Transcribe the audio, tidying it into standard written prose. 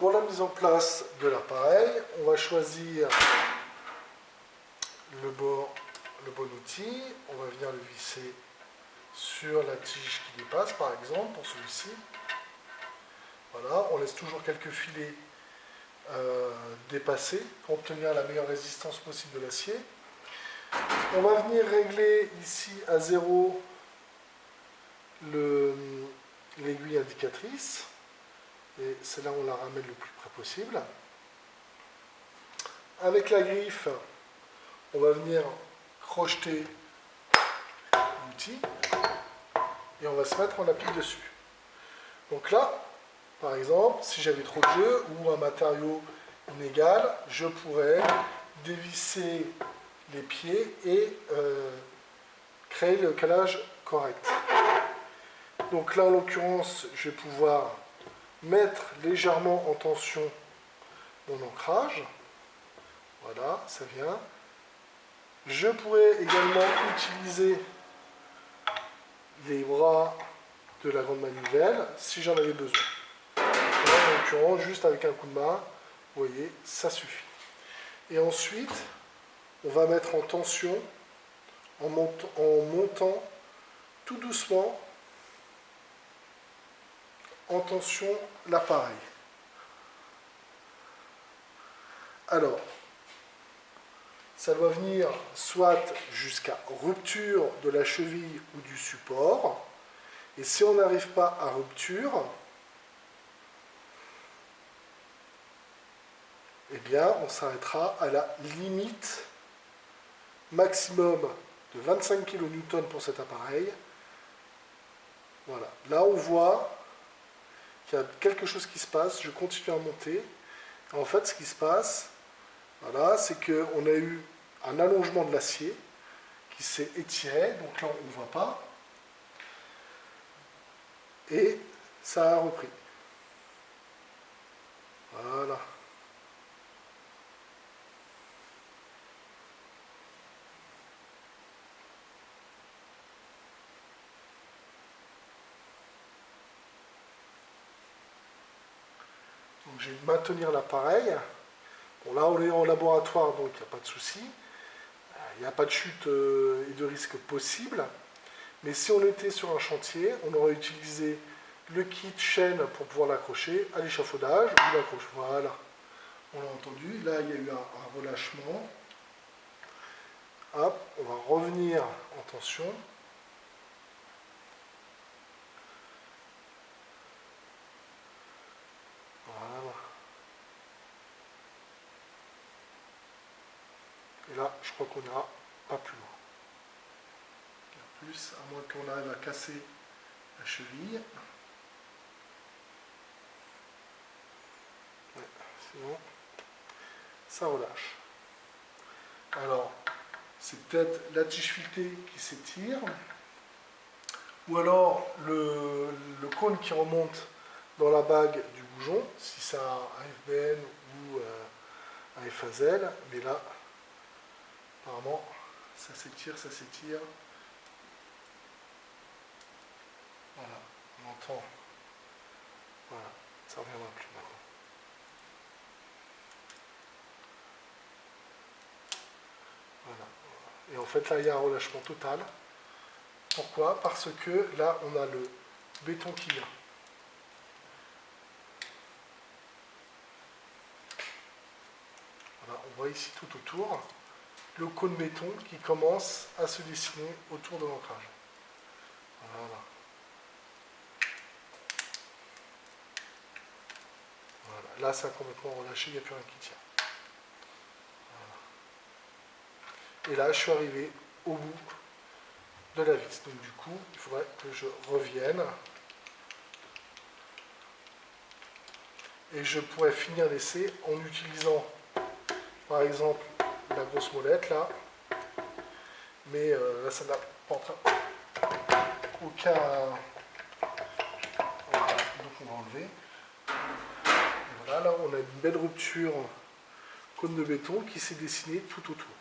Pour la mise en place de l'appareil, on va choisir le bon outil. On va venir le visser sur la tige qui dépasse, par exemple, pour celui-ci. Voilà, on laisse toujours quelques filets dépassés pour obtenir la meilleure résistance possible de l'acier. On va venir régler ici à 0 l'aiguille indicatrice. Et c'est là où on la ramène le plus près possible. Avec la griffe, on va venir crocheter l'outil et on va se mettre en applique dessus. Donc là, par exemple, si j'avais trop de jeu ou un matériau inégal, je pourrais dévisser les pieds et créer le calage correct. Donc là, en l'occurrence, je vais pouvoir mettre légèrement en tension mon ancrage. Voilà, ça vient. Je pourrais également utiliser les bras de la grande manivelle si j'en avais besoin. Là, en l'occurrence, juste avec un coup de main, vous voyez, ça suffit. Et ensuite, on va mettre en tension en montant tout doucement en tension l'appareil. Alors, ça doit venir soit jusqu'à rupture de la cheville ou du support. Et si on n'arrive pas à rupture, eh bien, on s'arrêtera à la limite maximum de 25 kN pour cet appareil. Voilà. Là, on voit qu'il y a quelque chose qui se passe. Je continue à monter. En fait, ce qui se passe, voilà, c'est qu'on a eu un allongement de l'acier qui s'est étiré. Donc là, on ne voit pas. Et ça a repris. Voilà. Donc je vais maintenir l'appareil. Bon, là, on est en laboratoire, donc il n'y a pas de souci. Il n'y a pas de chute et de risque possible. Mais si on était sur un chantier, on aurait utilisé le kit chaîne pour pouvoir l'accrocher à l'échafaudage ou l'accroche. Voilà, on l'a entendu. Là, il y a eu un relâchement. Hop, on va revenir en tension. Voilà. Et là, je crois qu'on n'ira pas plus loin. Plus, à moins qu'on arrive à casser la cheville. Ouais, sinon, ça relâche. Alors, c'est peut-être la tige filetée qui s'étire, ou alors le cône qui remonte dans la bague du bougeon, si c'est un FBN ou un FAZL, mais là, apparemment, ça s'étire, ça s'étire. Voilà, on entend. Voilà, ça ne reviendra plus maintenant. Voilà. Et en fait, là, il y a un relâchement total. Pourquoi? Parce que là, on a le béton qui vient. Voilà, on voit ici tout autour le cône béton qui commence à se dessiner autour de l'ancrage. Voilà. Voilà. Là, ça a complètement relâché, il n'y a plus rien qui tient. Voilà. Et là, je suis arrivé au bout de la vis. Donc du coup, il faudrait que je revienne. Et je pourrais finir l'essai en utilisant, par exemple, la grosse molette, là. Mais là, ça n'a pas aucun... Voilà. Donc on va enlever. Et voilà, là, on a une belle rupture cône de béton qui s'est dessinée tout autour.